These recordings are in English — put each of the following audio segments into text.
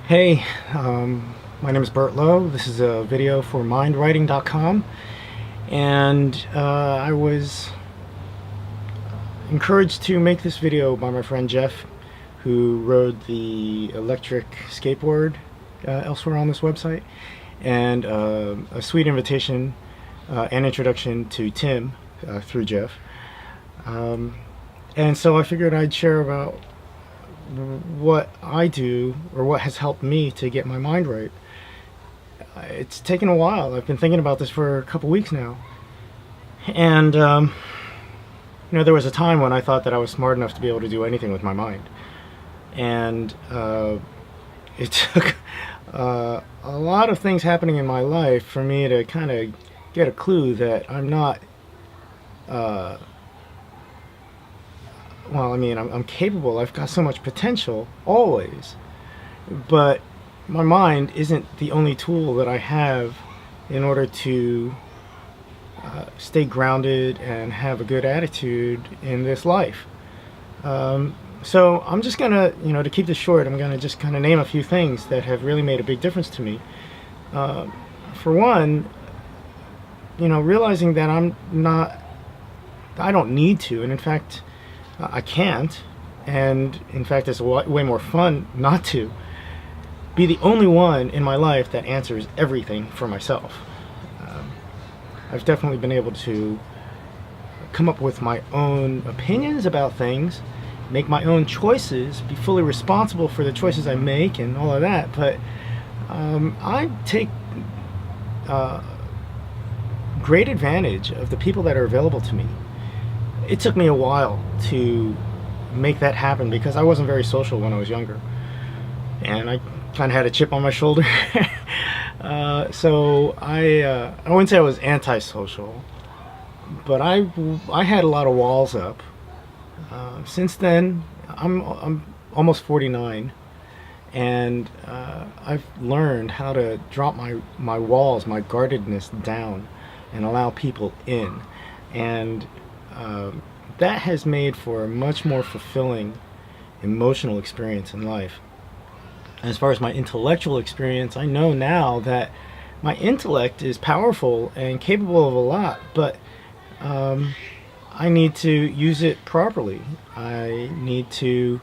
Hey, my name is Burt Lo. This is a video for mindrighting.com, and I was encouraged to make this video by my friend Jeff, who rode the electric skateboard elsewhere on this website, and a sweet invitation and introduction to Tim through Jeff. And so I figured I'd share about what I do or what has helped me to get my mind right. It's taken a while. I've been thinking about this for a couple weeks now. And, there was a time when I thought that I was smart enough to be able to do anything with my mind. And it took a lot of things happening in my life for me to kind of get a clue that I'm not I'm capable. I've got so much potential, always. But my mind isn't the only tool that I have in order to stay grounded and have a good attitude in this life. So I'm just gonna, to keep this short, I'm gonna just kind of name a few things that have really made a big difference to me. For one, realizing that I don't need to, and in fact, I can't, and in fact it's way more fun not to be the only one in my life that answers everything for myself. I've definitely been able to come up with my own opinions about things, make my own choices, be fully responsible for the choices I make and all of that, but I take great advantage of the people that are available to me. It took me a while to make that happen because I wasn't very social when I was younger, and I kind of had a chip on my shoulder. So I wouldn't say I was antisocial, but I had a lot of walls up. Since then, I'm almost 49, and I've learned how to drop my walls, my guardedness down, and allow people in, and that has made for a much more fulfilling emotional experience in life. As far as my intellectual experience, I know now that my intellect is powerful and capable of a lot, but I need to use it properly. I need to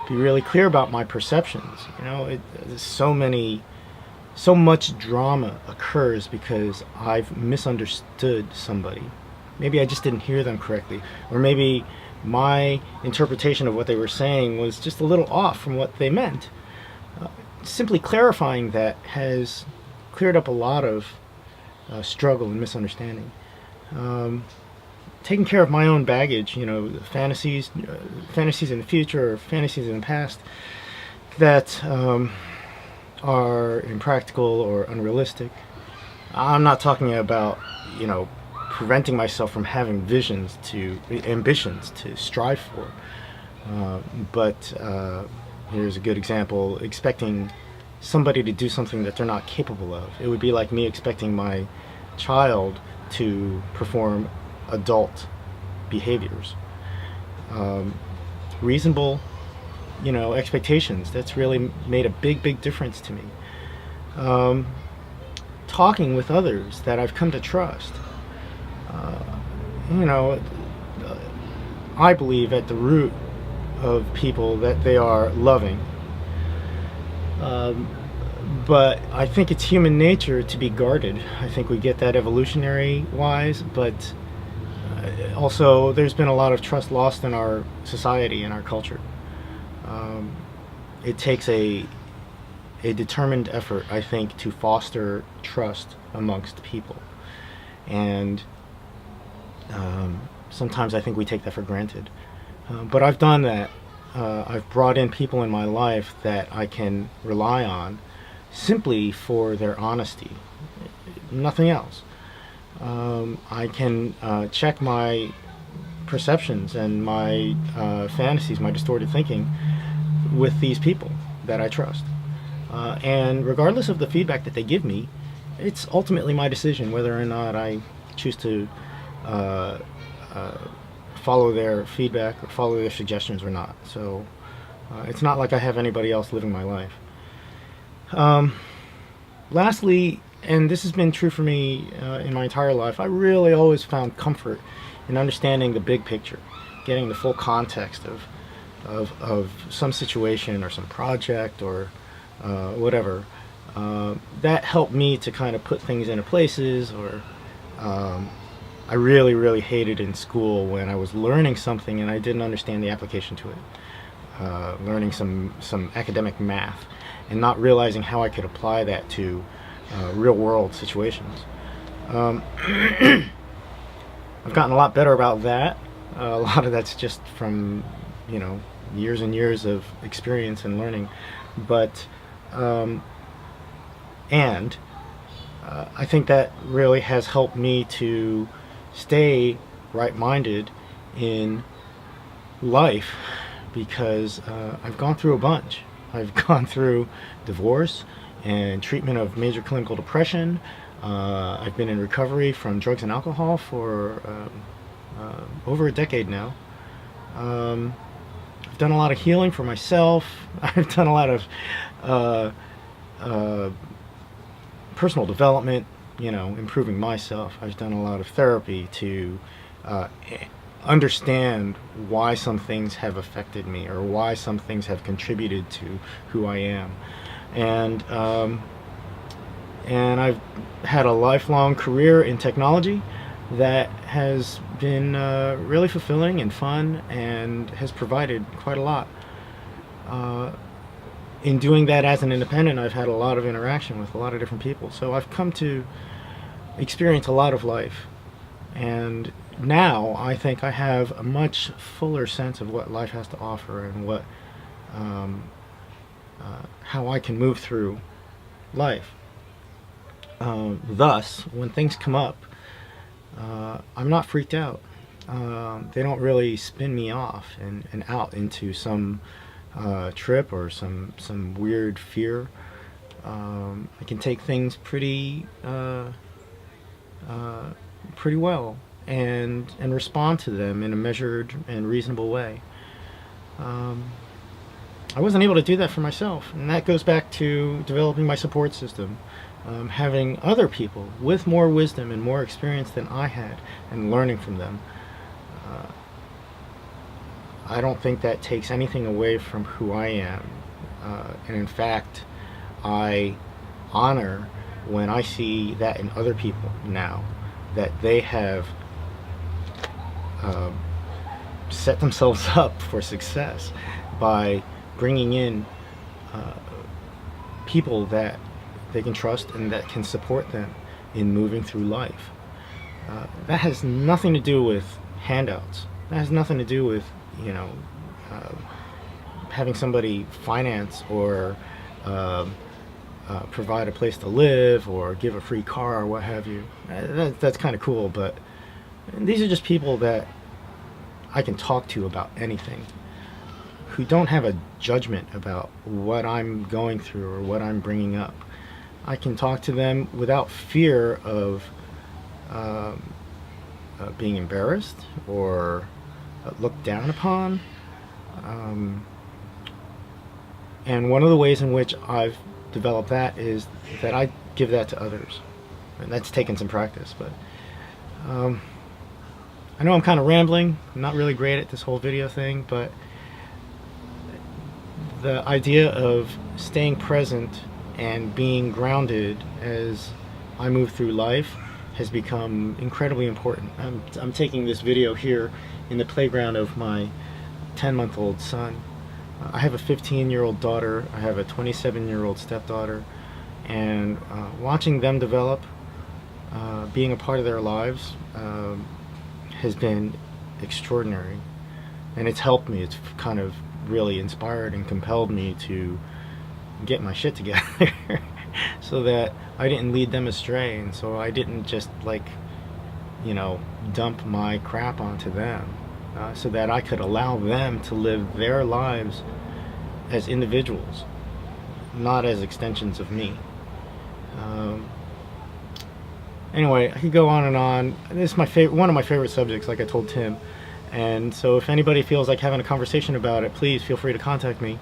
be really clear about my perceptions. So much drama occurs because I've misunderstood somebody. Maybe I just didn't hear them correctly, or maybe my interpretation of what they were saying was just a little off from what they meant. Simply clarifying that has cleared up a lot of struggle and misunderstanding. Taking care of my own baggage, fantasies in the future or fantasies in the past that are impractical or unrealistic. I'm not talking about, preventing myself from having ambitions to strive for. But here's a good example: expecting somebody to do something that they're not capable of. It would be like me expecting my child to perform adult behaviors. Reasonable, expectations. That's really made a big difference to me. Talking with others that I've come to trust. I believe at the root of people that they are loving. But I think it's human nature to be guarded. I think we get that evolutionary wise, but also there's been a lot of trust lost in our society and our culture. It takes a determined effort, I think, to foster trust amongst people. And sometimes I think we take that for granted. But I've done that. I've brought in people in my life that I can rely on simply for their honesty, nothing else. I can check my perceptions and my fantasies, my distorted thinking, with these people that I trust. And regardless of the feedback that they give me, it's ultimately my decision whether or not I choose to follow their feedback or follow their suggestions or not. So it's not like I have anybody else living my life. Lastly, and this has been true for me in my entire life, I really always found comfort in understanding the big picture, getting the full context of some situation or some project or whatever. That helped me to kind of put things into places. Or I really hated in school when I was learning something and I didn't understand the application to it. Learning some academic math and not realizing how I could apply that to real world situations. I've gotten a lot better about that. A lot of that's just from, years and years of experience and learning. But I think that really has helped me to stay right-minded in life, because I've gone through a bunch. I've gone through divorce and treatment of major clinical depression. I've been in recovery from drugs and alcohol for over a decade now. I've done a lot of healing for myself. I've done a lot of personal development, improving myself. I've done a lot of therapy to understand why some things have affected me or why some things have contributed to who I am. And I've had a lifelong career in technology that has been really fulfilling and fun and has provided quite a lot. In doing that as an independent, I've had a lot of interaction with a lot of different people. So I've come to experience a lot of life. And now I think I have a much fuller sense of what life has to offer and what how I can move through life. Thus, when things come up, I'm not freaked out. They don't really spin me off and out into some trip or some weird fear. I can take things pretty well and respond to them in a measured and reasonable way. I wasn't able to do that for myself, and that goes back to developing my support system, having other people with more wisdom and more experience than I had and learning from them. I don't think that takes anything away from who I am, and in fact I honor when I see that in other people now, that they have set themselves up for success by bringing in people that they can trust and that can support them in moving through life. That has nothing to do with handouts. That has nothing to do with having somebody finance or provide a place to live or give a free car or what have you. That's kind of cool, but these are just people that I can talk to about anything, who don't have a judgment about what I'm going through or what I'm bringing up. I can talk to them without fear of being embarrassed or looked down upon. And one of the ways in which I've developed that is that I give that to others. And that's taken some practice, but I know I'm kind of rambling. I'm not really great at this whole video thing, but the idea of staying present and being grounded as I move through life has become incredibly important. I'm taking this video here in the playground of my 10-month-old son. I have a 15-year-old daughter. I have a 27-year-old stepdaughter, and watching them develop, being a part of their lives, has been extraordinary, and it's helped me. It's kind of really inspired and compelled me to get my shit together so that I didn't lead them astray, and so I didn't just dump my crap onto them, so that I could allow them to live their lives as individuals, not as extensions of me. Anyway, I could go on and on. This is one of my favorite subjects, like I told Tim, and so if anybody feels like having a conversation about it, please feel free to contact me.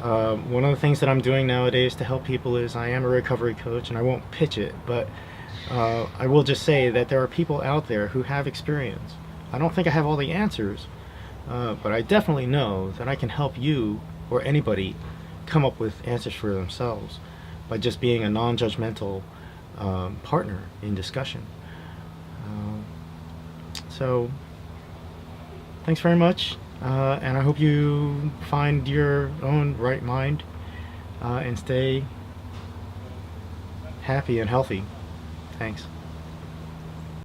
One of the things that I'm doing nowadays to help people is I am a recovery coach, and I won't pitch it, but I will just say that there are people out there who have experience. I don't think I have all the answers, but I definitely know that I can help you or anybody come up with answers for themselves by just being a non-judgmental partner in discussion. So thanks very much, and I hope you find your own right mind and stay happy and healthy. Thanks.